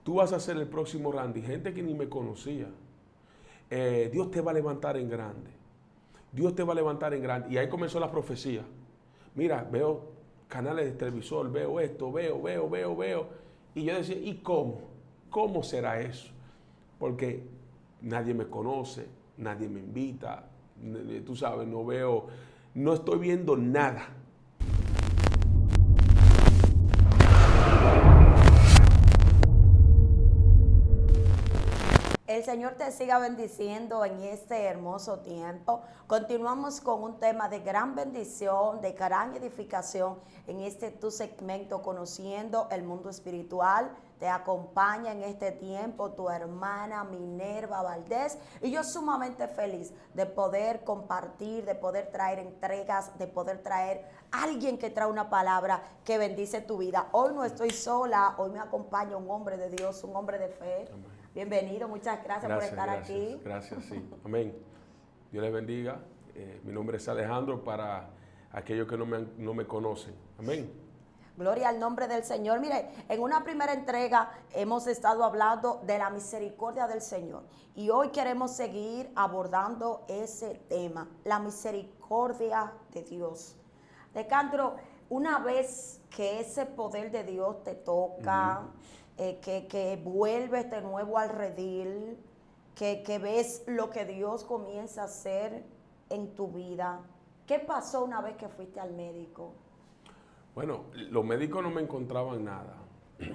tú vas a ser el próximo Randy. Gente que ni me conocía. Dios te va a levantar en grande. Dios te va a levantar en grande. Y ahí comenzó la profecía. Mira, veo canales de televisor, veo esto, veo. Y yo decía, ¿y cómo? ¿Cómo será eso? Porque nadie me conoce, nadie me invita, tú sabes, no estoy viendo nada. El Señor te siga bendiciendo en este hermoso tiempo. Continuamos con un tema de gran bendición, de gran edificación en este tu segmento Conociendo el Mundo Espiritual. Te acompaña en este tiempo tu hermana Minerva Valdés y yo sumamente feliz de poder compartir, de poder traer entregas, de poder traer a alguien que trae una palabra que bendice tu vida. Hoy no estoy sola, hoy me acompaña un hombre de Dios, un hombre de fe. Amén. Bienvenido, muchas gracias por estar aquí. Gracias, sí. Amén. Dios les bendiga. Mi nombre es Alejandro para aquellos que no me conocen. Amén. Gloria al nombre del Señor. Mire, en una primera entrega hemos estado hablando de la misericordia del Señor y hoy queremos seguir abordando ese tema, la misericordia de Dios. Alejandro, una vez que ese poder de Dios te toca, que vuelves de nuevo al redil, que ves lo que Dios comienza a hacer en tu vida, ¿qué pasó una vez que fuiste al médico? Bueno, los médicos no me encontraban nada.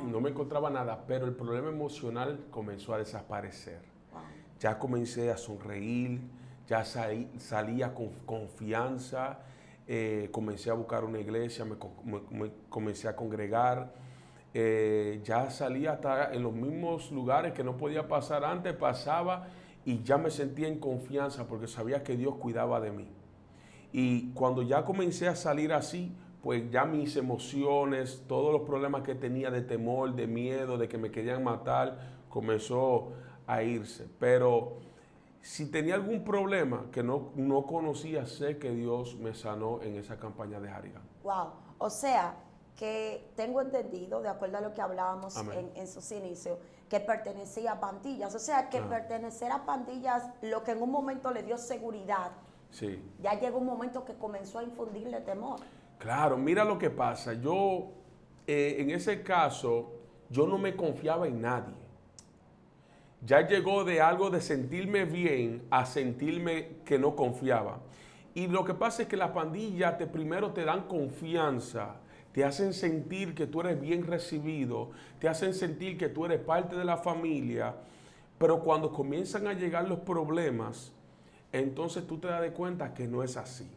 No me encontraba nada, pero el problema emocional comenzó a desaparecer. Wow. Ya comencé a sonreír, ya salía con confianza, comencé a buscar una iglesia, me comencé a congregar, ya salía hasta en los mismos lugares que no podía pasar antes, pasaba y ya me sentía en confianza porque sabía que Dios cuidaba de mí. Y cuando ya comencé a salir así, pues ya mis emociones, todos los problemas que tenía de temor, de miedo, de que me querían matar, comenzó a irse. Pero si tenía algún problema que no conocía, sé que Dios me sanó en esa campaña de Harrigan. Wow. O sea, que tengo entendido, de acuerdo a lo que hablábamos Amén. en sus inicios, que pertenecía a pandillas. O sea, que pertenecer a pandillas, lo que en un momento le dio seguridad, Sí. ya llegó un momento que comenzó a infundirle temor. Claro, mira lo que pasa. Yo, en ese caso, yo no me confiaba en nadie. Ya llegó de algo de sentirme bien a sentirme que no confiaba. Y lo que pasa es que las pandillas primero te dan confianza, te hacen sentir que tú eres bien recibido, te hacen sentir que tú eres parte de la familia, pero cuando comienzan a llegar los problemas, entonces tú te das de cuenta que no es así,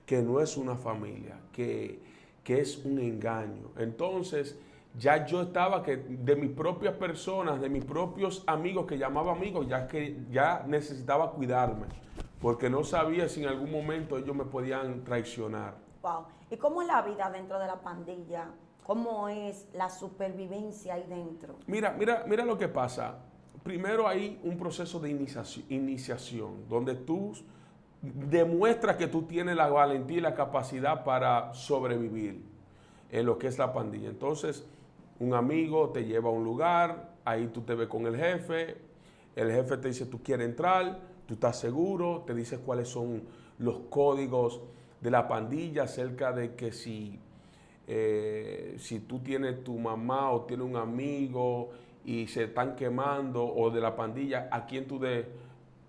que no es una familia, que es un engaño. Entonces, ya yo estaba que de mis propias personas, de mis propios amigos que llamaba amigos, ya necesitaba cuidarme, porque no sabía si en algún momento ellos me podían traicionar. Wow. ¿Y cómo es la vida dentro de la pandilla? ¿Cómo es la supervivencia ahí dentro? Mira lo que pasa. Primero hay un proceso de iniciación, donde tú demuestras que tú tienes la valentía y la capacidad para sobrevivir en lo que es la pandilla. Entonces, un amigo te lleva a un lugar, ahí tú te ves con el jefe te dice tú quieres entrar, tú estás seguro, te dice cuáles son los códigos de la pandilla acerca de que si tú tienes tu mamá o tienes un amigo y se están quemando o de la pandilla, ¿a quién tú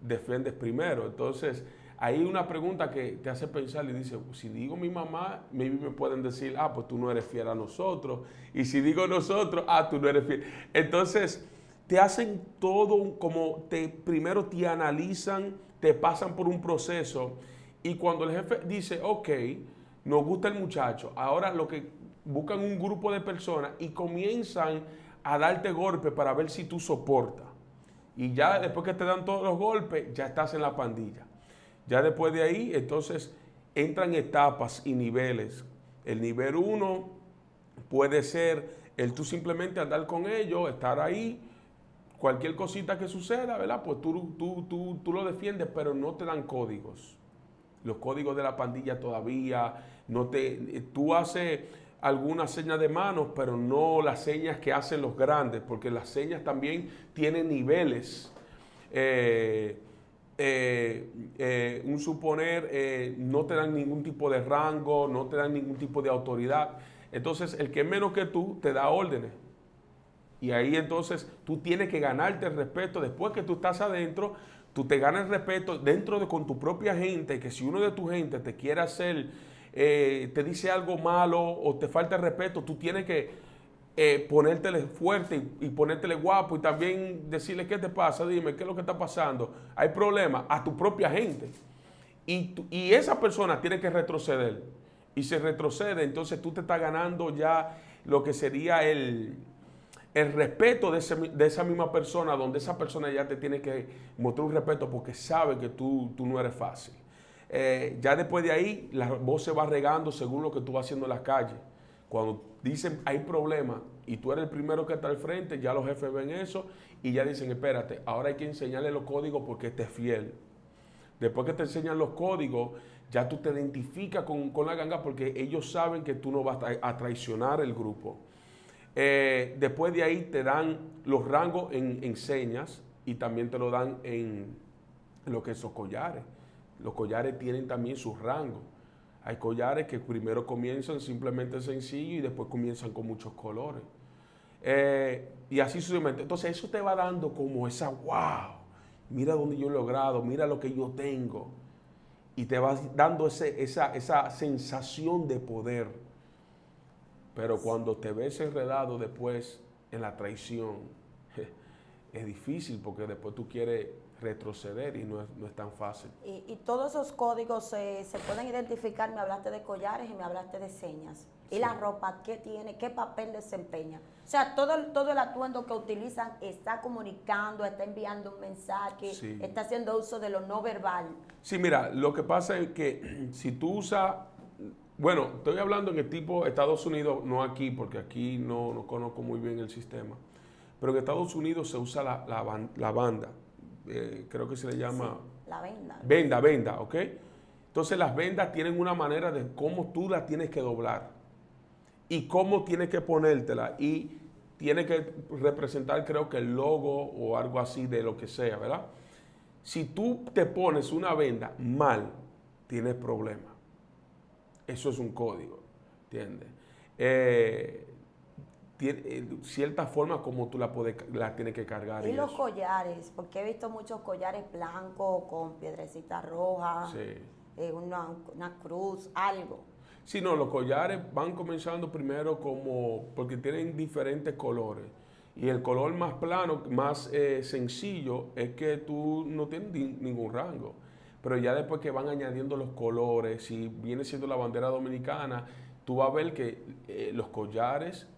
defiendes primero? Entonces, hay una pregunta que te hace pensar y dice, si digo mi mamá, me pueden decir, pues tú no eres fiel a nosotros. Y si digo nosotros, tú no eres fiel. Entonces, te hacen todo como primero te analizan, te pasan por un proceso. Y cuando el jefe dice, ok, nos gusta el muchacho, ahora lo que buscan un grupo de personas y comienzan a darte golpes para ver si tú soportas. Y ya después que te dan todos los golpes, ya estás en la pandilla. Ya después de ahí, entonces, entran etapas y niveles. El nivel 1 puede ser el tú simplemente andar con ellos, estar ahí, cualquier cosita que suceda, ¿verdad? Pues tú lo defiendes, pero no te dan códigos. Los códigos de la pandilla todavía, tú haces algunas señas de manos, pero no las señas que hacen los grandes, porque las señas también tienen niveles. Un suponer, no te dan ningún tipo de rango, no te dan ningún tipo de autoridad. Entonces, el que es menos que tú te da órdenes. Y ahí entonces tú tienes que ganarte el respeto. Después que tú estás adentro, tú te ganas el respeto dentro de con tu propia gente, que si uno de tu gente te quiere hacer, te dice algo malo o te falta el respeto, tú tienes que ponértele fuerte y ponértele guapo y también decirle qué te pasa, dime qué es lo que está pasando. Hay problemas a tu propia gente. Y esa persona tiene que retroceder. Y se retrocede, entonces tú te estás ganando ya lo que sería el respeto de esa misma persona, donde esa persona ya te tiene que mostrar un respeto porque sabe que tú no eres fácil. Ya después de ahí, la voz se va regando según lo que tú vas haciendo en la calle. Cuando dicen hay problemas y tú eres el primero que está al frente, ya los jefes ven eso y ya dicen, espérate, ahora hay que enseñarle los códigos porque este es fiel. Después que te enseñan los códigos, ya tú te identificas con la ganga porque ellos saben que tú no vas a traicionar el grupo. Después de ahí te dan los rangos en señas y también te lo dan en lo que son collares. Los collares tienen también sus rangos. Hay collares que primero comienzan simplemente sencillo y después comienzan con muchos colores. Y así sucesivamente. Entonces eso te va dando como esa, wow, mira dónde yo he logrado, mira lo que yo tengo. Y te va dando esa sensación de poder. Pero cuando te ves enredado después en la traición, es difícil porque después tú quieres retroceder y no es tan fácil. Y todos esos códigos se pueden identificar. Me hablaste de collares y me hablaste de señas. ¿Y Sí. la ropa qué tiene? ¿Qué papel desempeña? O sea, todo el atuendo que utilizan está comunicando, está enviando un mensaje, Sí. está haciendo uso de lo no verbal. Sí, mira, lo que pasa es que si tú usas, bueno, estoy hablando en el tipo Estados Unidos, no aquí, porque aquí no conozco muy bien el sistema, pero en Estados Unidos se usa la banda, creo que se le llama Sí, la venda. venda, ¿ok? Entonces las vendas tienen una manera de cómo tú las tienes que doblar y cómo tienes que ponértela y tiene que representar creo que el logo o algo así de lo que sea, ¿verdad? Si tú te pones una venda mal, tienes problemas. Eso es un código, ¿entiendes? Cierta forma como tú la tienes que cargar. Y Y los eso. collares, porque he visto muchos collares blancos con piedrecitas rojas, Sí. una cruz, algo. Sí, no, los collares van comenzando primero porque tienen diferentes colores. Y el color más plano, más sencillo, es que tú no tienes ningún rango. Pero ya después que van añadiendo los colores, si viene siendo la bandera dominicana, tú vas a ver que los collares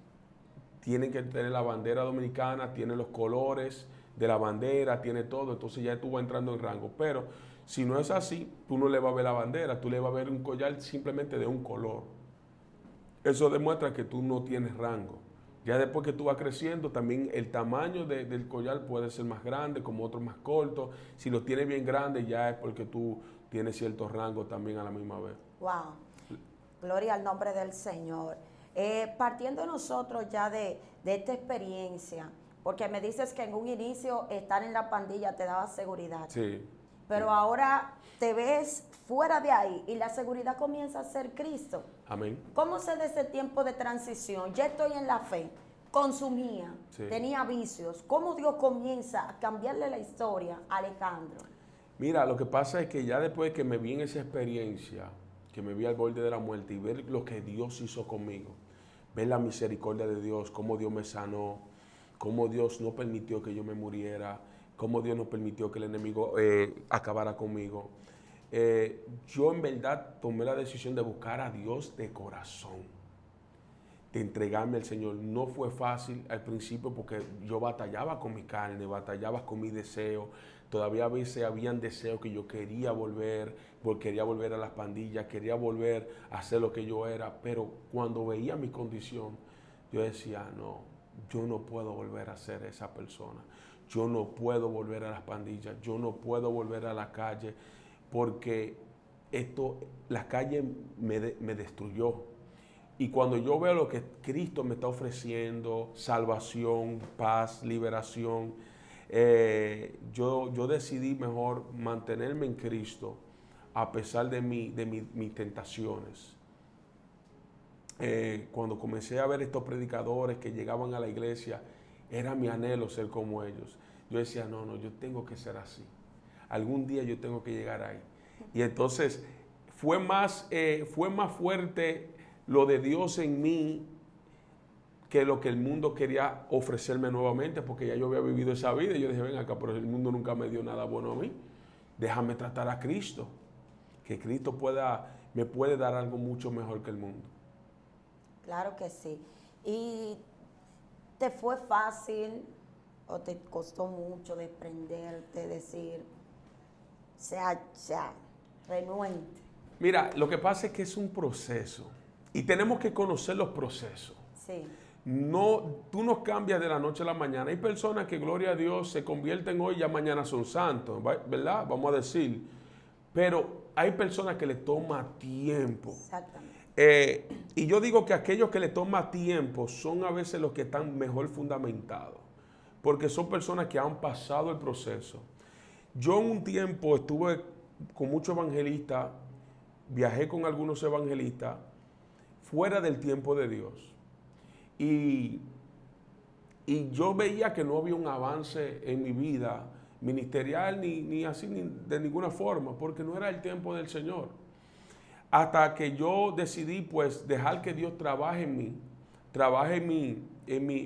tienen que tener la bandera dominicana, tiene los colores de la bandera, tiene todo, entonces ya tú vas entrando en rango. Pero si no es así, tú no le vas a ver la bandera, tú le vas a ver un collar simplemente de un color. Eso demuestra que tú no tienes rango. Ya después que tú vas creciendo, también el tamaño del collar puede ser más grande, como otro más corto. Si lo tienes bien grande, ya es porque tú tienes cierto rango también a la misma vez. Wow. Gloria al nombre del Señor. Partiendo nosotros ya de esta experiencia, porque me dices que en un inicio estar en la pandilla te daba seguridad, Sí. pero ahora te ves fuera de ahí y la seguridad comienza a ser Cristo. Amén. ¿Cómo se da ese tiempo de transición? Ya estoy en la fe, consumía, Sí. tenía vicios. ¿Cómo Dios comienza a cambiarle la historia a Alejandro? Mira, lo que pasa es que ya después que me vi en esa experiencia, que me vi al borde de la muerte y ver lo que Dios hizo conmigo, ver la misericordia de Dios, cómo Dios me sanó, cómo Dios no permitió que yo me muriera, cómo Dios no permitió que el enemigo acabara conmigo. Yo en verdad tomé la decisión de buscar a Dios de corazón, de entregarme al Señor. No fue fácil al principio porque yo batallaba con mi carne, batallaba con mis deseos. Todavía a veces habían deseos que yo quería volver a las pandillas, quería volver a hacer lo que yo era. Pero cuando veía mi condición, yo decía, no, yo no puedo volver a ser esa persona. Yo no puedo volver a las pandillas, yo no puedo volver a la calle porque la calle me destruyó. Y cuando yo veo lo que Cristo me está ofreciendo, salvación, paz, liberación, yo decidí mejor mantenerme en Cristo a pesar de mis tentaciones. Cuando comencé a ver estos predicadores que llegaban a la iglesia, era mi anhelo ser como ellos. Yo decía, no, yo tengo que ser así. Algún día yo tengo que llegar ahí. Y entonces fue más fuerte lo de Dios en mí que lo que el mundo quería ofrecerme nuevamente, porque ya yo había vivido esa vida y yo dije, ven acá, pero el mundo nunca me dio nada bueno a mí. Déjame tratar a Cristo, que Cristo me puede dar algo mucho mejor que el mundo. Claro que sí. ¿Y te fue fácil o te costó mucho desprenderte, decir, sea renuente? Mira, lo que pasa es que es un proceso y tenemos que conocer los procesos. Sí. No, tú no cambias de la noche a la mañana. Hay personas que, gloria a Dios, se convierten hoy y ya mañana son santos, ¿verdad? Vamos a decir. Pero hay personas que les toma tiempo. Exactamente. Y yo digo que aquellos que les toma tiempo son a veces los que están mejor fundamentados, porque son personas que han pasado el proceso. Yo en un tiempo estuve con muchos evangelistas, viajé con algunos evangelistas fuera del tiempo de Dios. Y yo veía que no había un avance en mi vida ministerial ni así ni de ninguna forma, porque no era el tiempo del Señor. Hasta que yo decidí pues dejar que Dios trabaje en mí,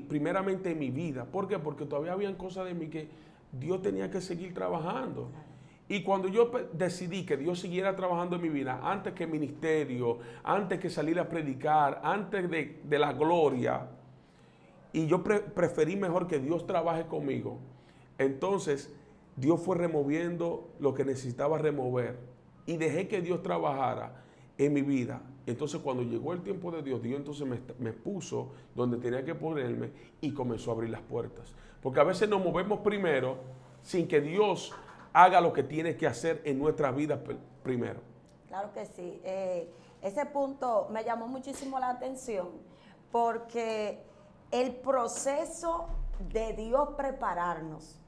primeramente en mi vida. ¿Por qué? Porque todavía habían cosas de mí que Dios tenía que seguir trabajando. Y cuando yo decidí que Dios siguiera trabajando en mi vida, antes que ministerio, antes que salir a predicar, antes de la gloria, y yo preferí mejor que Dios trabaje conmigo, entonces Dios fue removiendo lo que necesitaba remover y dejé que Dios trabajara en mi vida. Entonces cuando llegó el tiempo de Dios, Dios entonces me puso donde tenía que ponerme y comenzó a abrir las puertas. Porque a veces nos movemos primero sin que Dios haga lo que tiene que hacer en nuestra vida primero. Claro que sí. Ese punto me llamó muchísimo la atención porque el proceso de Dios prepararnos,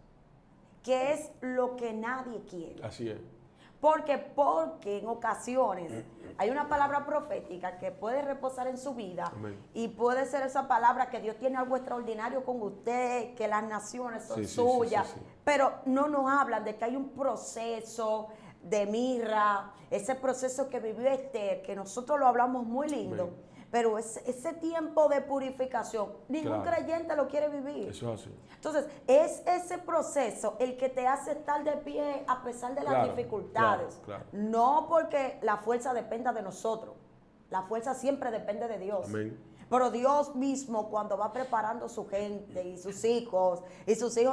que es lo que nadie quiere. Así es. Porque en ocasiones hay una palabra profética que puede reposar en su vida. Amén. Y puede ser esa palabra que Dios tiene algo extraordinario con usted, que las naciones son suyas, sí. Pero no nos hablan de que hay un proceso de mirra, ese proceso que vivió Esther, que nosotros lo hablamos muy lindo. Amén. Pero ese tiempo de purificación, ningún creyente lo quiere vivir. Eso es así. Entonces, es ese proceso el que te hace estar de pie a pesar de las dificultades. Claro. No porque la fuerza dependa de nosotros. La fuerza siempre depende de Dios. Amén. Pero Dios mismo, cuando va preparando su gente y sus hijos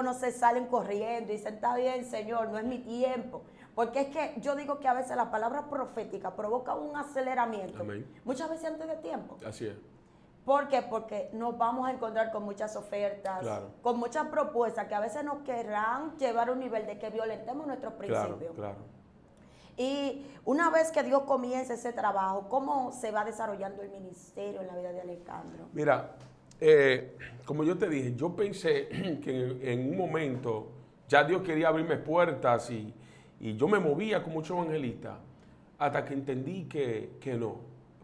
no se salen corriendo y dicen, está bien, Señor, no es mi tiempo. Porque es que yo digo que a veces la palabra profética provoca un aceleramiento. Amén. Muchas veces antes de tiempo. Así es. ¿Por qué? Porque nos vamos a encontrar con muchas ofertas, con muchas propuestas que a veces nos querrán llevar a un nivel de que violentemos nuestros principios. Claro. Y una vez que Dios comience ese trabajo, ¿cómo se va desarrollando el ministerio en la vida de Alejandro? Mira, como yo te dije, yo pensé que en un momento ya Dios quería abrirme puertas y yo me movía con muchos evangelistas hasta que entendí que no,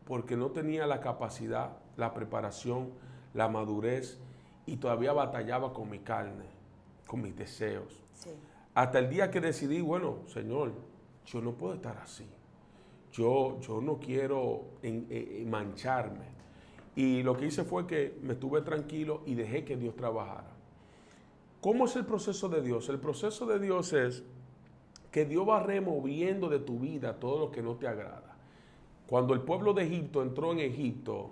porque no tenía la capacidad, la preparación, la madurez y todavía batallaba con mi carne, con mis deseos. Sí. Hasta el día que decidí, bueno, Señor, yo no puedo estar así. Yo no quiero mancharme. Y lo que hice fue que me estuve tranquilo y dejé que Dios trabajara. ¿Cómo es el proceso de Dios? El proceso de Dios es que Dios va removiendo de tu vida todo lo que no te agrada. Cuando el pueblo de Egipto entró en Egipto,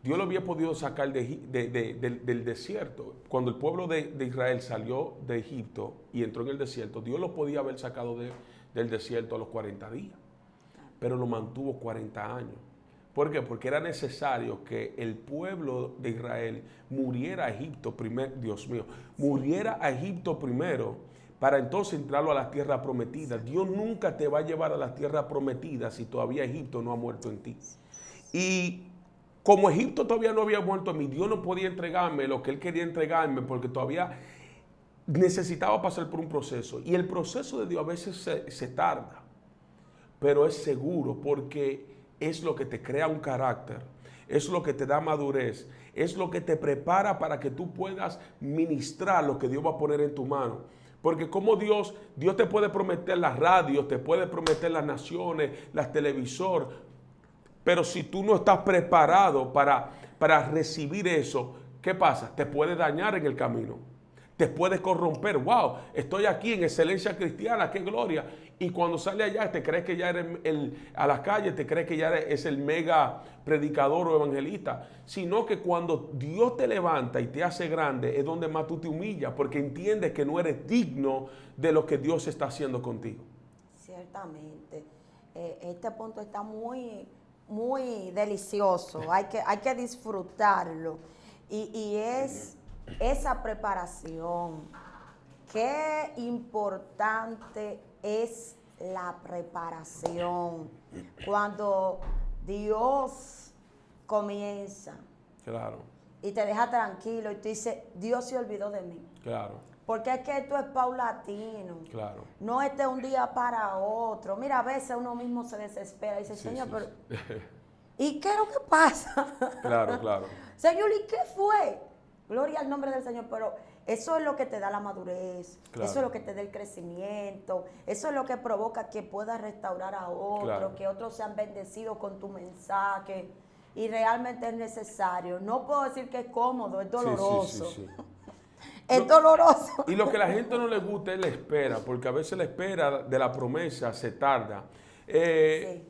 Dios lo había podido sacar del desierto. Cuando el pueblo de Israel salió de Egipto y entró en el desierto, Dios lo podía haber sacado del desierto a los 40 días, pero lo mantuvo 40 años. ¿Por qué? Porque era necesario que el pueblo de Israel muriera a Egipto primero, muriera a Egipto primero, para entonces entrarlo a la tierra prometida. Dios nunca te va a llevar a la tierra prometida si todavía Egipto no ha muerto en ti. Y como Egipto todavía no había vuelto a mí, Dios no podía entregarme lo que Él quería entregarme porque todavía necesitaba pasar por un proceso. Y el proceso de Dios a veces se tarda, pero es seguro porque es lo que te crea un carácter, es lo que te da madurez, es lo que te prepara para que tú puedas ministrar lo que Dios va a poner en tu mano. Porque como Dios te puede prometer las radios, te puede prometer las naciones, las televisores, pero si tú no estás preparado para recibir eso, ¿qué pasa? Te puede dañar en el camino. Te puede corromper. Wow, estoy aquí en excelencia cristiana, qué gloria. Y cuando sale allá, te crees que ya eres a las calles, te crees que ya eres el mega predicador o evangelista. Sino que cuando Dios te levanta y te hace grande, es donde más tú te humillas, porque entiendes que no eres digno de lo que Dios está haciendo contigo. Ciertamente. Este punto está muy, muy delicioso. Hay que disfrutarlo. Y es esa preparación. Qué importante es la preparación. Cuando Dios comienza, Claro, y te deja tranquilo y tú dices, Dios se olvidó de mí. claro, Porque es que esto es paulatino. claro. No es de un día para otro. Mira, a veces uno mismo se desespera y dice, Sí, Señor, sí, pero sí. ¿y qué es lo que pasa? Claro, claro. Señor, ¿y qué fue? Gloria al nombre del Señor, pero eso es lo que te da la madurez, Claro. eso es lo que te da el crecimiento, eso es lo que provoca que puedas restaurar a otros, Claro. que otros sean bendecidos con tu mensaje. Y realmente es necesario. No puedo decir que es cómodo, es doloroso. Sí, sí, sí, sí. Es doloroso. Y lo que a la gente no le gusta es la espera, porque a veces la espera de la promesa se tarda. Sí.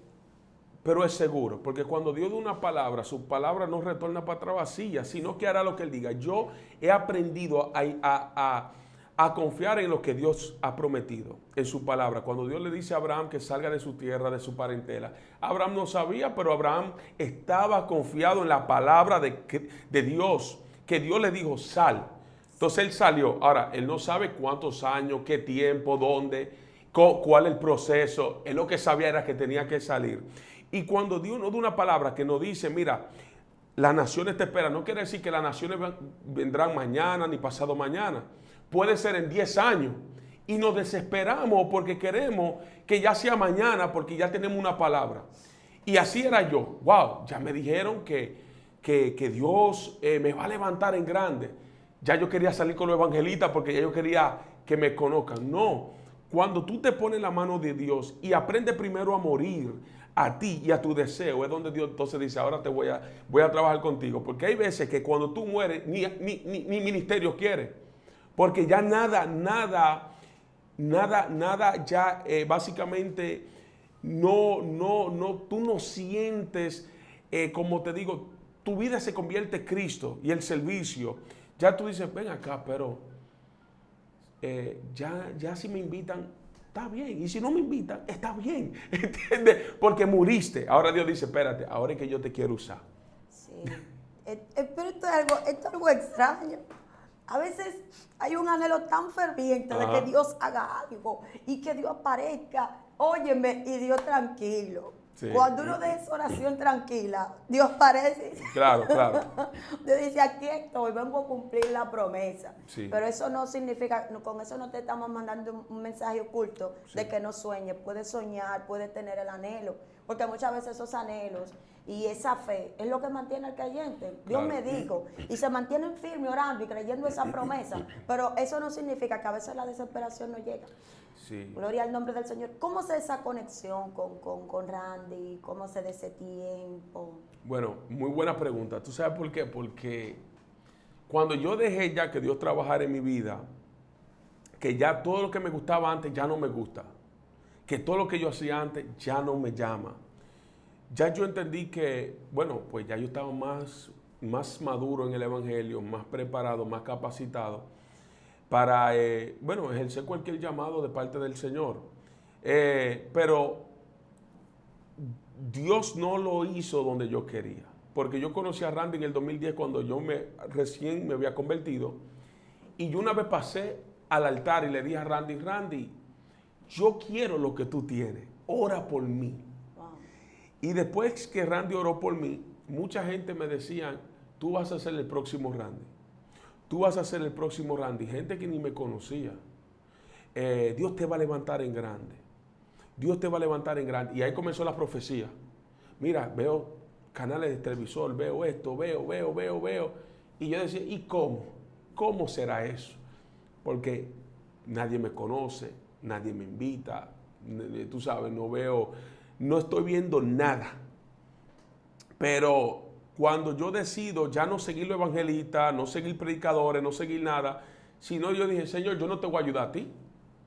Pero es seguro, porque cuando Dios da una palabra, su palabra no retorna para atrás vacía, sino que hará lo que Él diga. Yo he aprendido a confiar en lo que Dios ha prometido, en su palabra. Cuando Dios le dice a Abraham que salga de su tierra, de su parentela, Abraham no sabía, pero Abraham estaba confiado en la palabra de Dios, que Dios le dijo, sal. Entonces él salió. Ahora, él no sabe cuántos años, qué tiempo, dónde, cuál es el proceso. Él lo que sabía era que tenía que salir. Y cuando Dios nos da una palabra que nos dice, mira, las naciones te esperan, no quiere decir que las naciones vendrán mañana ni pasado mañana. Puede ser en 10 años. Y nos desesperamos porque queremos que ya sea mañana porque ya tenemos una palabra. Y así era yo. Wow, ya me dijeron que Dios me va a levantar en grande. Ya yo quería salir con los evangelistas porque ya yo quería que me conozcan. No, cuando tú te pones la mano de Dios y aprendes primero a morir a ti y a tu deseo, es donde Dios entonces dice, ahora voy a trabajar contigo. Porque hay veces que cuando tú mueres, ni ministerio quiere. Porque ya nada ya básicamente tú no sientes, como te digo, tu vida se convierte en Cristo y el servicio. Ya tú dices, ven acá, pero ya si me invitan, está bien. Y si no me invitan, está bien. ¿Entiendes? Porque muriste. Ahora Dios dice, espérate, ahora es que yo te quiero usar. Sí. Pero esto es algo extraño. A veces hay un anhelo tan ferviente de que Dios haga algo y que Dios aparezca. Óyeme, y Dios tranquilo. Sí. Cuando uno de esa oración tranquila, Dios parece. Claro, claro. Dios dice, aquí estoy, vengo a cumplir la promesa. Sí. Pero eso no significa, con eso no te estamos mandando un mensaje oculto de que no sueñes. Puedes soñar, puedes tener el anhelo. Porque muchas veces esos anhelos y esa fe es lo que mantiene al creyente. Dios Claro. me dijo, y se mantienen firmes orando y creyendo esa promesa. Pero eso no significa que a veces la desesperación no llega. Sí. Gloria al nombre del Señor. ¿Cómo se esa conexión con Randy? ¿Cómo se de ese tiempo? Bueno, muy buena pregunta. ¿Tú sabes por qué? Porque cuando yo dejé ya que Dios trabajara en mi vida, que ya todo lo que me gustaba antes ya no me gusta, que todo lo que yo hacía antes ya no me llama. Ya yo entendí que, bueno, pues ya yo estaba más maduro en el Evangelio, más preparado, más capacitado para, ejercer cualquier llamado de parte del Señor. Pero Dios no lo hizo donde yo quería. Porque yo conocí a Randy en el 2010 cuando yo recién me había convertido. Y yo una vez pasé al altar y le dije a Randy, yo quiero lo que tú tienes, ora por mí. Wow. Y después que Randy oró por mí, mucha gente me decía, tú vas a ser el próximo Randy. Tú vas a ser el próximo Randy. Gente que ni me conocía. Dios te va a levantar en grande. Dios te va a levantar en grande. Y ahí comenzó la profecía. Mira, veo canales de televisor, veo esto, veo. Y yo decía, ¿y cómo? ¿Cómo será eso? Porque nadie me conoce, nadie me invita, tú sabes, no estoy viendo nada. Pero cuando yo decido ya no seguir los evangelistas, no seguir predicadores, no seguir nada, sino yo dije, Señor, yo no te voy a ayudar a ti,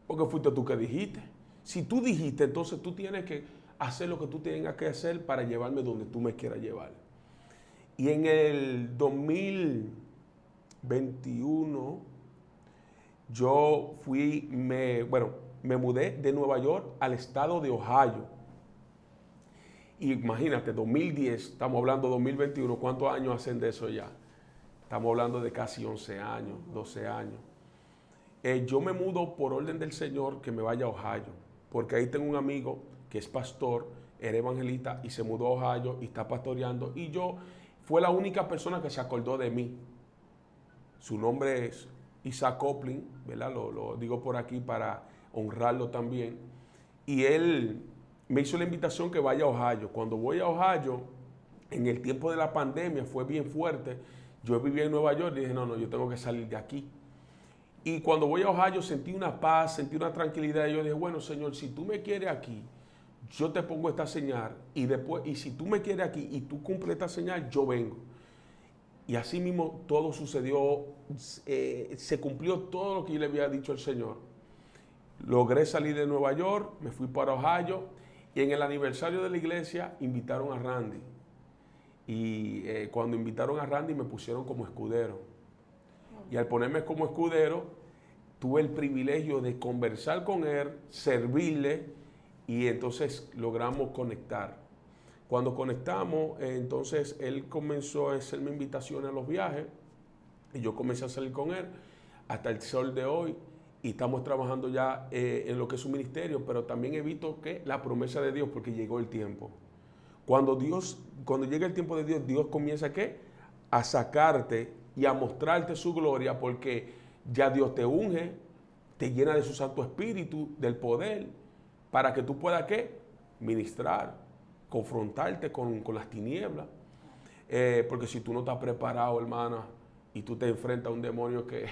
porque fuiste tú que dijiste. Si tú dijiste, entonces tú tienes que hacer lo que tú tengas que hacer para llevarme donde tú me quieras llevar. Y en el 2021, yo me mudé de Nueva York al estado de Ohio. Y imagínate, 2010, estamos hablando de 2021, ¿cuántos años hacen de eso ya? Estamos hablando de casi 11 años, 12 años. Yo me mudo por orden del Señor que me vaya a Ohio, porque ahí tengo un amigo que es pastor, era evangelista y se mudó a Ohio y está pastoreando. Y fue la única persona que se acordó de mí. Su nombre es Isaac Coplin, ¿verdad? Lo digo por aquí para honrarlo también. Y él me hizo la invitación que vaya a Ohio. Cuando voy a Ohio, en el tiempo de la pandemia fue bien fuerte. Yo vivía en Nueva York y dije, no, yo tengo que salir de aquí. Y cuando voy a Ohio sentí una paz, sentí una tranquilidad. Y yo dije, bueno, Señor, si tú me quieres aquí, yo te pongo esta señal. Y si tú me quieres aquí y tú cumples esta señal, yo vengo. Y así mismo todo sucedió, se cumplió todo lo que yo le había dicho al Señor. Logré salir de Nueva York, me fui para Ohio y en el aniversario de la iglesia invitaron a Randy. Y cuando invitaron a Randy me pusieron como escudero. Y al ponerme como escudero, tuve el privilegio de conversar con él, servirle y entonces logramos conectar. Cuando conectamos, entonces él comenzó a hacerme invitaciones a los viajes y yo comencé a salir con él hasta el sol de hoy y estamos trabajando ya en lo que es su ministerio, pero también he visto que la promesa de Dios, porque llegó el tiempo. Cuando llega el tiempo de Dios, Dios comienza ¿qué? A sacarte y a mostrarte su gloria, porque ya Dios te unge, te llena de su Santo Espíritu, del poder, para que tú puedas ¿qué? Ministrar, confrontarte con las tinieblas. Porque si tú no estás preparado, hermana, y tú te enfrentas a un demonio que,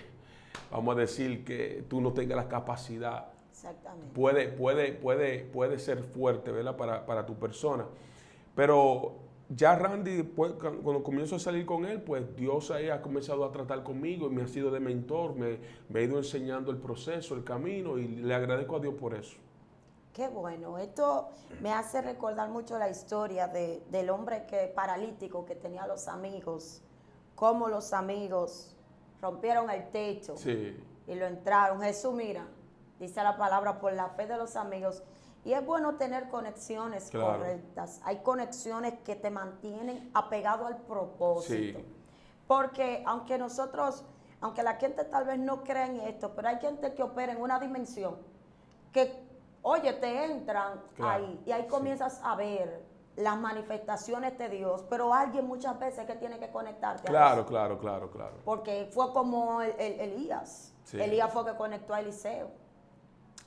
vamos a decir, que tú no tengas la capacidad, exactamente, puede ser fuerte, ¿verdad? Para tu persona. Pero ya Randy, cuando comienzo a salir con él, pues Dios ahí ha comenzado a tratar conmigo y me ha sido de mentor, me ha ido enseñando el proceso, el camino, y le agradezco a Dios por eso. Qué bueno, esto me hace recordar mucho la historia del hombre paralítico que tenía los amigos, cómo los amigos rompieron el techo Sí. y lo entraron. Jesús, mira, dice la palabra, por la fe de los amigos. Y es bueno tener conexiones Claro. correctas. Hay conexiones que te mantienen apegado al propósito. Sí. Porque aunque la gente tal vez no crea en esto, pero hay gente que opera en una dimensión que, oye, te entran Claro. ahí y ahí comienzas a ver las manifestaciones de Dios, pero alguien muchas veces que tiene que conectarte a eso. Claro. Porque fue como Elías. Sí. Elías fue que conectó a Eliseo.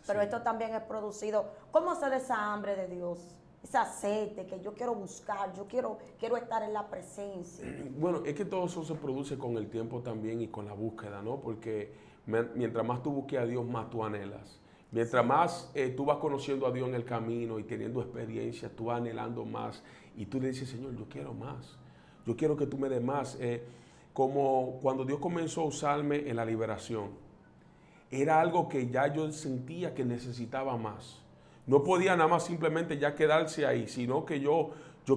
Pero Sí. esto también es producido. ¿Cómo se da esa hambre de Dios? Esa sed de que yo quiero buscar, yo quiero estar en la presencia. Bueno, es que todo eso se produce con el tiempo también y con la búsqueda, ¿no? Porque mientras más tú busques a Dios, más tú anhelas. Mientras más tú vas conociendo a Dios en el camino y teniendo experiencia, tú vas anhelando más. Y tú le dices, Señor, yo quiero más. Yo quiero que tú me des más. Como cuando Dios comenzó a usarme en la liberación. Era algo que ya yo sentía que necesitaba más. No podía nada más simplemente ya quedarse ahí, sino que yo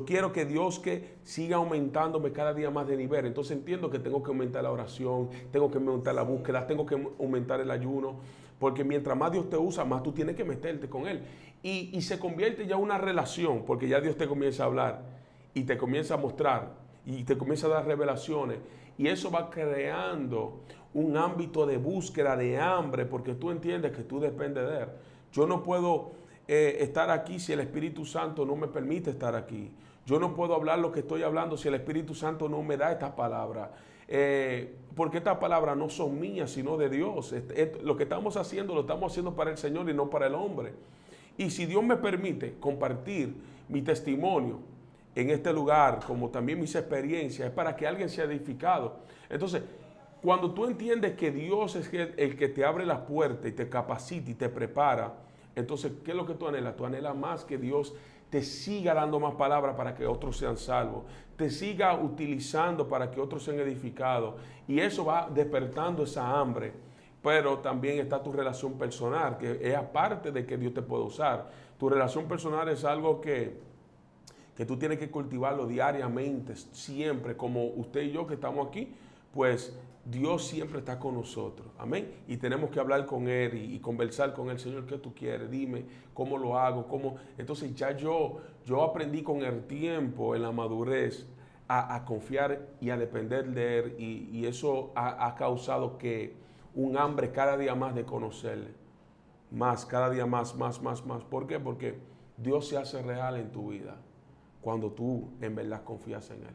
quiero que Dios que siga aumentándome cada día más de nivel. Entonces entiendo que tengo que aumentar la oración, tengo que aumentar la búsqueda, tengo que aumentar el ayuno, porque mientras más Dios te usa, más tú tienes que meterte con Él. Y se convierte ya en una relación, porque ya Dios te comienza a hablar y te comienza a mostrar y te comienza a dar revelaciones. Y eso va creando un ámbito de búsqueda, de hambre, porque tú entiendes que tú dependes de Él. Yo no puedo estar aquí si el Espíritu Santo no me permite estar aquí. Yo no puedo hablar lo que estoy hablando si el Espíritu Santo no me da estas palabras. Porque estas palabras no son mías, sino de Dios. Lo que estamos haciendo, lo estamos haciendo para el Señor y no para el hombre. Y si Dios me permite compartir mi testimonio en este lugar, como también mis experiencias, es para que alguien sea edificado. Entonces, cuando tú entiendes que Dios es el que te abre las puertas y te capacita y te prepara, entonces, ¿qué es lo que tú anhelas? Tú anhelas más que Dios te siga dando más palabras para que otros sean salvos, te siga utilizando para que otros sean edificados. Y eso va despertando esa hambre. Pero también está tu relación personal, que es aparte de que Dios te pueda usar. Tu relación personal es algo que tú tienes que cultivarlo diariamente, siempre, como usted y yo que estamos aquí, pues Dios siempre está con nosotros, amén. Y tenemos que hablar con Él y conversar con el Señor, ¿qué tú quieres? Dime, ¿cómo lo hago? ¿Cómo? Entonces ya yo aprendí con el tiempo, en la madurez, a confiar y a depender de Él, y eso ha causado que un hambre cada día más de conocerle, más, cada día más. ¿Por qué? Porque Dios se hace real en tu vida cuando tú en verdad confías en Él.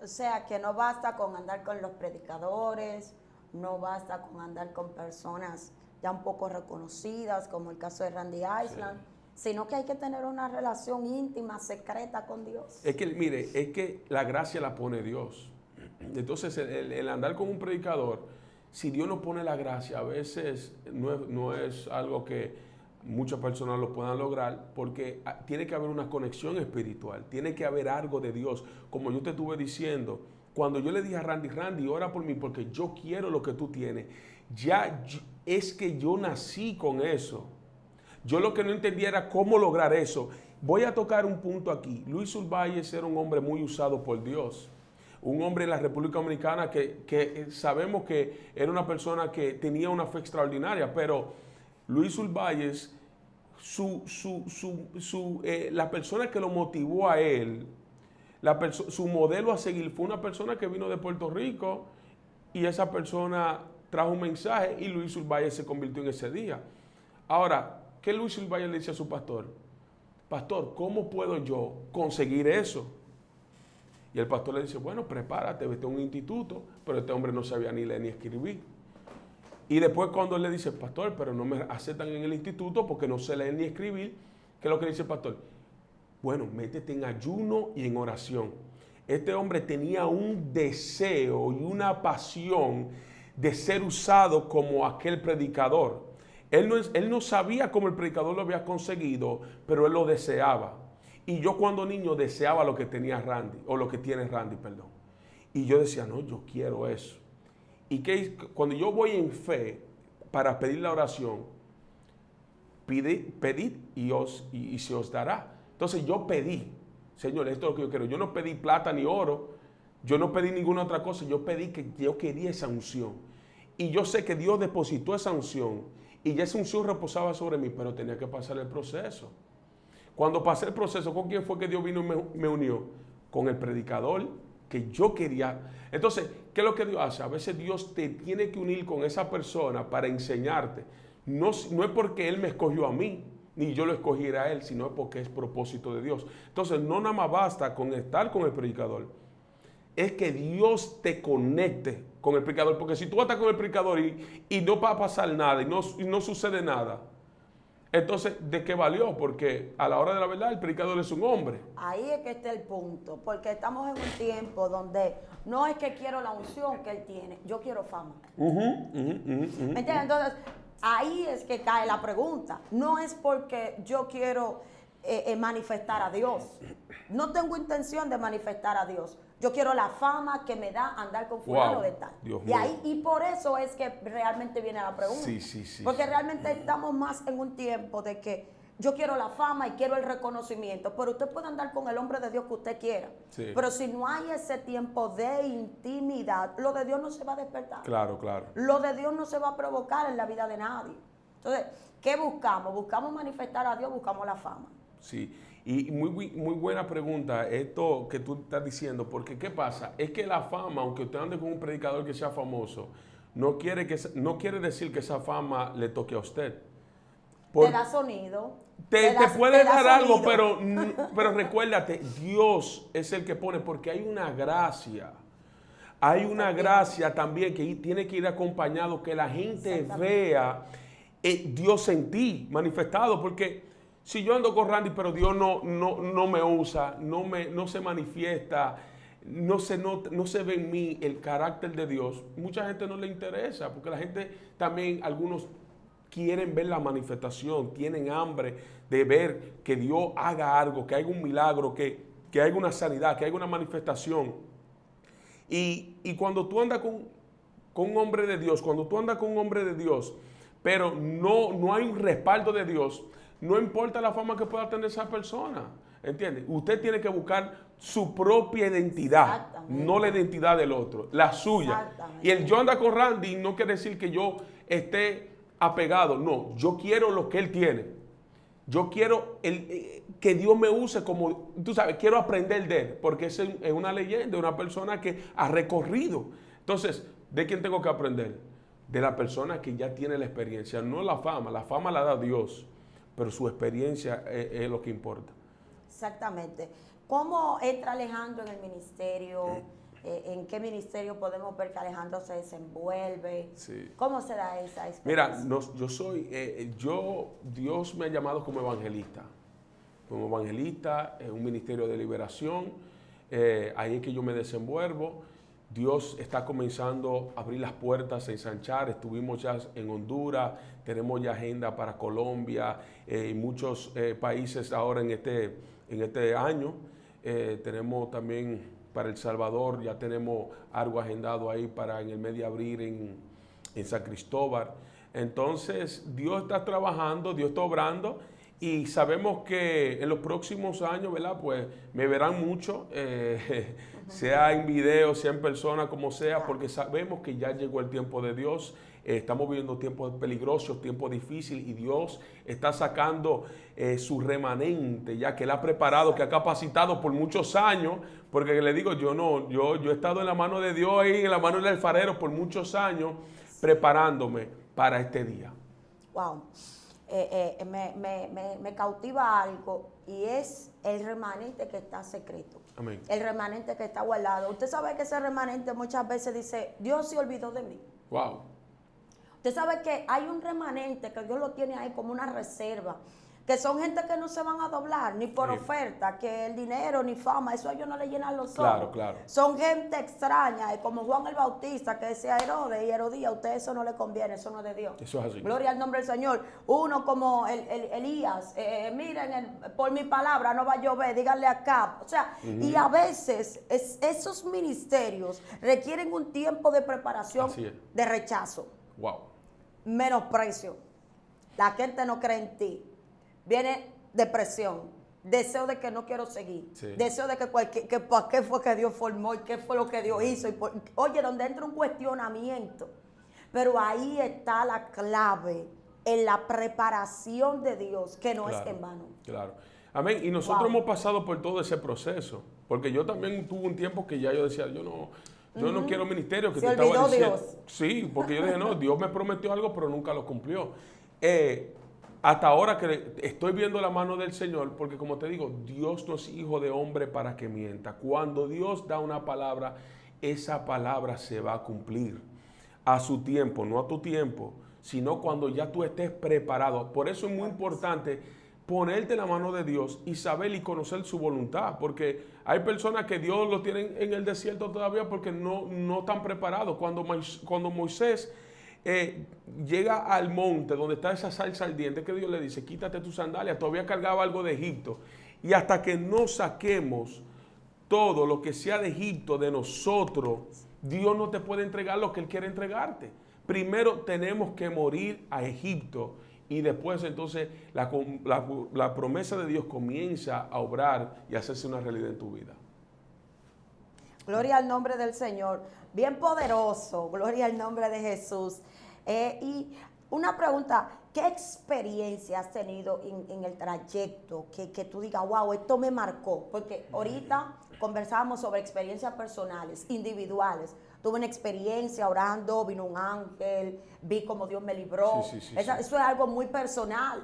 O sea, que no basta con andar con los predicadores, no basta con andar con personas ya un poco reconocidas, como el caso de Randy Island, sino que hay que tener una relación íntima, secreta con Dios. Es que, mire, es que la gracia la pone Dios. Entonces, el andar con un predicador, si Dios no pone la gracia, a veces no es algo que muchas personas lo puedan lograr, porque tiene que haber una conexión espiritual, tiene que haber algo de Dios. Como yo te estuve diciendo, cuando yo le dije a Randy, ora por mí porque yo quiero lo que tú tienes, es que yo nací con eso. Yo lo que no entendía era cómo lograr eso. Voy a tocar un punto aquí. Luis Urbáez era un hombre muy usado por Dios. Un hombre en la República Dominicana que sabemos que era una persona que tenía una fe extraordinaria, pero Luis Urbáez, la persona que lo motivó a él, su modelo a seguir fue una persona que vino de Puerto Rico, y esa persona trajo un mensaje y Luis Urbáez se convirtió en ese día. Ahora, ¿qué Luis Urbáez le dice a su pastor? Pastor, ¿cómo puedo yo conseguir eso? Y el pastor le dice, bueno, prepárate, vete a un instituto, pero este hombre no sabía ni leer ni escribir. Y después cuando él le dice, pastor, pero no me aceptan en el instituto porque no sé leer ni escribir, ¿qué es lo que dice el pastor? Bueno, métete en ayuno y en oración. Este hombre tenía un deseo y una pasión de ser usado como aquel predicador. Él no sabía cómo el predicador lo había conseguido, pero él lo deseaba. Y yo cuando niño deseaba lo que tenía Randy, o lo que tiene Randy, perdón. Y yo decía, no, yo quiero eso. Y que cuando yo voy en fe para pedir la oración, pedid y se os dará. Entonces yo pedí, Señor, esto es lo que yo quiero. Yo no pedí plata ni oro, yo no pedí ninguna otra cosa, yo pedí que yo quería esa unción. Y yo sé que Dios depositó esa unción, y ya esa unción reposaba sobre mí, pero tenía que pasar el proceso. Cuando pasé el proceso, ¿con quién fue que Dios vino y me unió? Con el predicador que yo quería. Entonces, ¿qué es lo que Dios hace? A veces Dios te tiene que unir con esa persona para enseñarte. No es porque Él me escogió a mí, ni yo lo escogiera a Él, sino porque es propósito de Dios. Entonces, no nada más basta con estar con el predicador. Es que Dios te conecte con el predicador. Porque si tú estás con el predicador y no va a pasar nada, y no sucede nada, entonces, ¿de qué valió? Porque a la hora de la verdad el predicador es un hombre. Ahí es que está el punto, porque estamos en un tiempo donde no es que quiero la unción que él tiene, yo quiero fama. ¿Me entiendes? Entonces, ahí es que cae la pregunta. No es porque yo quiero manifestar a Dios. No tengo intención de manifestar a Dios. Yo quiero la fama que me da andar con fulano de tal. Y por eso es que realmente viene la pregunta. Sí. Porque realmente estamos más en un tiempo de que yo quiero la fama y quiero el reconocimiento, pero usted puede andar con el hombre de Dios que usted quiera. Sí. Pero si no hay ese tiempo de intimidad, lo de Dios no se va a despertar. Claro. Lo de Dios no se va a provocar en la vida de nadie. Entonces, ¿qué buscamos? Buscamos manifestar a Dios, buscamos la fama. Sí. Y muy buena pregunta esto que tú estás diciendo, porque ¿qué pasa? Es que la fama, aunque usted ande con un predicador que sea famoso, no quiere decir que esa fama le toque a usted. Te da sonido. Te puede dar algo, sonido. pero recuérdate, Dios es el que pone, porque hay una gracia. Hay una gracia también que tiene que ir acompañado, que la gente vea Dios en ti manifestado, porque si yo ando con Randy, pero Dios no me usa, no se manifiesta, no se ve en mí el carácter de Dios, mucha gente no le interesa, porque la gente también, algunos quieren ver la manifestación, tienen hambre de ver que Dios haga algo, que haya un milagro, que haya una sanidad, que haya una manifestación. Y cuando tú andas con un hombre de Dios, pero no hay un respaldo de Dios, no importa la fama que pueda tener esa persona, ¿entiendes? Usted tiene que buscar su propia identidad, no la identidad del otro, la suya. Y el yo andar con Randy no quiere decir que yo esté apegado, no, yo quiero lo que él tiene. Yo quiero que Dios me use como, tú sabes, quiero aprender de él, porque es una leyenda, una persona que ha recorrido. Entonces, ¿de quién tengo que aprender? De la persona que ya tiene la experiencia, no la fama la da Dios, pero su experiencia es lo que importa. Exactamente. ¿Cómo entra Alejandro en el ministerio? ¿En qué ministerio podemos ver que Alejandro se desenvuelve? Sí. ¿Cómo se da esa experiencia? Mira, Dios me ha llamado como evangelista. Como evangelista, en un ministerio de liberación, ahí es que yo me desenvuelvo. Dios está comenzando a abrir las puertas, a ensanchar. Estuvimos ya en Honduras, tenemos ya agenda para Colombia y muchos países ahora en este año. Tenemos también para El Salvador, ya tenemos algo agendado ahí para en el mes de abril en San Cristóbal. Entonces, Dios está trabajando, Dios está obrando y sabemos que en los próximos años, ¿verdad? Pues me verán mucho, sea en video, sea en persona, como sea, porque sabemos que ya llegó el tiempo de Dios. Estamos viviendo tiempos peligrosos, tiempos difíciles y Dios está sacando su remanente, ya que Él ha preparado, que ha capacitado por muchos años, porque le digo, yo he estado en la mano de Dios ahí, en la mano del alfarero por muchos años, preparándome para este día. Wow. Me cautiva algo y es el remanente que está secreto. Amén. El remanente que está guardado. Usted sabe que ese remanente muchas veces dice, Dios se olvidó de mí. Wow. Usted sabe que hay un remanente que Dios lo tiene ahí como una reserva, que son gente que no se van a doblar ni por oferta, que el dinero ni fama, eso a ellos no le llenan los ojos. Claro, claro. Son gente extraña, como Juan el Bautista que decía a Herodes y Herodías, a usted eso no le conviene, eso no es de Dios. Eso es así. Gloria al nombre del Señor. Uno como Elías, miren, por mi palabra no va a llover, díganle acá. O sea, y a veces esos ministerios requieren un tiempo de preparación, de rechazo. Wow. Menosprecio. La gente no cree en ti. Viene depresión, deseo de que no quiero seguir, deseo de que ¿para qué fue que Dios formó y qué fue lo que Dios hizo? Oye, donde entra un cuestionamiento, pero ahí está la clave en la preparación de Dios, que no es en vano. Claro. Amén. Y nosotros hemos pasado por todo ese proceso, porque yo también tuve un tiempo que ya yo decía, yo no quiero ministerio. Que se olvidó Dios. Sí, porque yo dije, no, Dios me prometió algo, pero nunca lo cumplió. Hasta ahora que estoy viendo la mano del Señor, porque como te digo, Dios no es hijo de hombre para que mienta. Cuando Dios da una palabra, esa palabra se va a cumplir a su tiempo, no a tu tiempo, sino cuando ya tú estés preparado. Por eso es muy importante ponerte en la mano de Dios y saber y conocer su voluntad, porque hay personas que Dios lo tienen en el desierto todavía porque no están preparados. Cuando Moisés llega al monte donde está esa salsa ardiente, que Dios le dice, quítate tus sandalias, todavía cargaba algo de Egipto, y hasta que no saquemos todo lo que sea de Egipto de nosotros, Dios no te puede entregar lo que Él quiere entregarte. Primero tenemos que morir a Egipto y después entonces la promesa de Dios comienza a obrar y a hacerse una realidad en tu vida. Gloria al nombre del Señor, bien poderoso, gloria al nombre de Jesús. Y una pregunta, ¿qué experiencia has tenido en el trayecto que tú digas, wow, esto me marcó? Porque ahorita conversábamos sobre experiencias personales, individuales. Tuve una experiencia orando, vino un ángel, vi cómo Dios me libró. Eso es algo muy personal.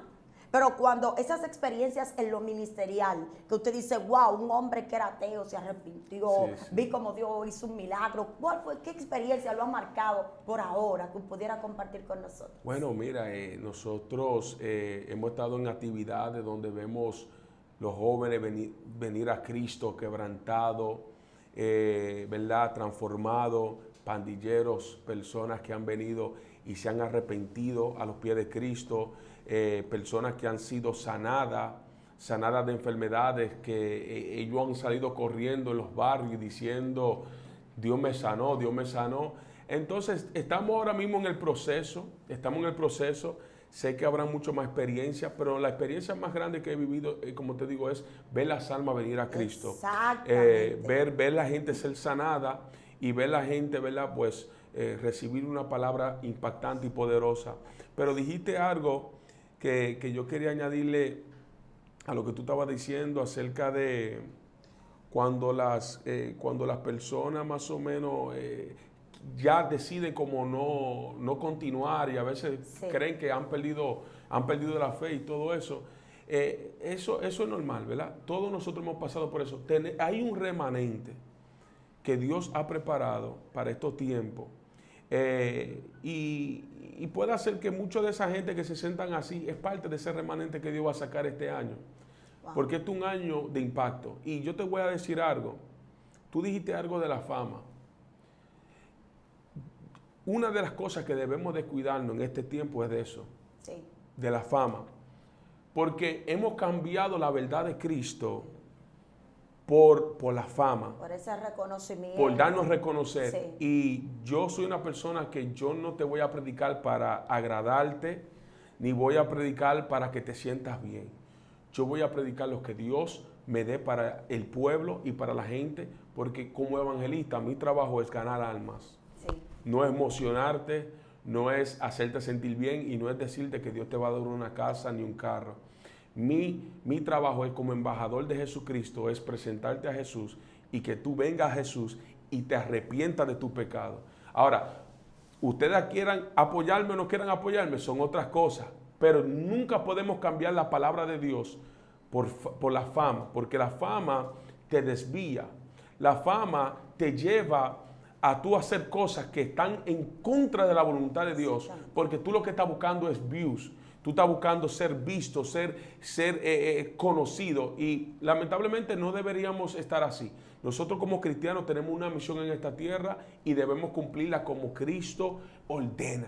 Pero cuando esas experiencias en lo ministerial, que usted dice, wow, un hombre que era ateo se arrepintió, Sí, sí. vi como Dios hizo un milagro, ¿cuál fue, qué experiencia lo ha marcado por ahora que pudiera compartir con nosotros? Bueno, mira, nosotros hemos estado en actividades donde vemos los jóvenes venir a Cristo quebrantado, ¿verdad? Transformado, pandilleros, personas que han venido y se han arrepentido a los pies de Cristo, personas que han sido sanadas de enfermedades, que ellos han salido corriendo en los barrios diciendo, Dios me sanó, Dios me sanó. Entonces, estamos ahora mismo en el proceso, sé que habrá mucho más experiencia, pero la experiencia más grande que he vivido, como te digo, es ver las almas venir a Cristo. Exactamente. Ver la gente ser sanada y ver la gente, ¿verdad? Pues recibir una palabra impactante y poderosa. Pero dijiste algo que yo quería añadirle a lo que tú estabas diciendo acerca de cuando las personas más o menos ya deciden como no continuar y a veces Sí. creen que han perdido la fe y todo eso. Eso es normal, ¿verdad? Todos nosotros hemos pasado por eso. Hay un remanente que Dios ha preparado para estos tiempos. Y puede hacer que mucha de esa gente que se sientan así es parte de ese remanente que Dios va a sacar este año. Wow. Porque este es un año de impacto. Y yo te voy a decir algo. Tú dijiste algo de la fama. Una de las cosas que debemos de cuidarnos en este tiempo es de eso, Sí. de la fama. Porque hemos cambiado la verdad de Cristo por la fama, Por ese reconocimiento. por darnos a reconocer. Sí. Y yo soy una persona que yo no te voy a predicar para agradarte, ni voy a predicar para que te sientas bien. Yo voy a predicar lo que Dios me dé para el pueblo y para la gente, porque como evangelista mi trabajo es ganar almas. Sí. No es emocionarte, no es hacerte sentir bien y no es decirte que Dios te va a dar una casa ni un carro. Mi trabajo es como embajador de Jesucristo, es presentarte a Jesús y que tú vengas a Jesús y te arrepientas de tu pecado. Ahora, ustedes quieran apoyarme o no quieran apoyarme, son otras cosas, pero nunca podemos cambiar la palabra de Dios por la fama, porque la fama te desvía, la fama te lleva a tú hacer cosas que están en contra de la voluntad de Dios, porque tú lo que estás buscando es views, tú estás buscando ser visto, ser conocido, y lamentablemente no deberíamos estar así. Nosotros como cristianos tenemos una misión en esta tierra y debemos cumplirla como Cristo ordena.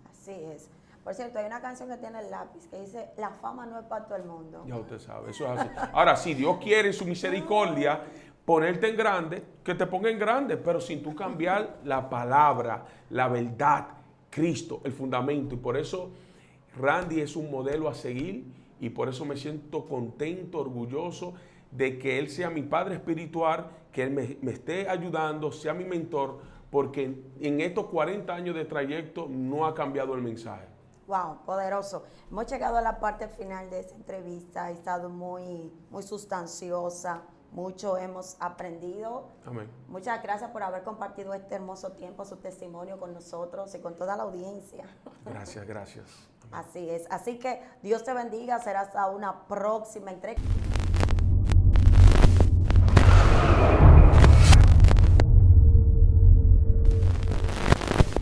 Así es. Por cierto, hay una canción que tiene el lápiz que dice, la fama no es para todo el mundo. Ya usted sabe, eso es así. Ahora, si Dios quiere en su misericordia ponerte en grande, que te ponga en grande, pero sin tú cambiar la palabra, la verdad, Cristo, el fundamento. Y por eso Randy es un modelo a seguir y por eso me siento contento, orgulloso de que él sea mi padre espiritual, que él me esté ayudando, sea mi mentor, porque en estos 40 años de trayecto no ha cambiado el mensaje. Wow, poderoso. Hemos llegado a la parte final de esta entrevista, ha estado muy sustanciosa, mucho hemos aprendido. Amén. Muchas gracias por haber compartido este hermoso tiempo, su testimonio con nosotros y con toda la audiencia. Gracias, gracias. Amén. Así es. Así que Dios te bendiga, será hasta una próxima entrega.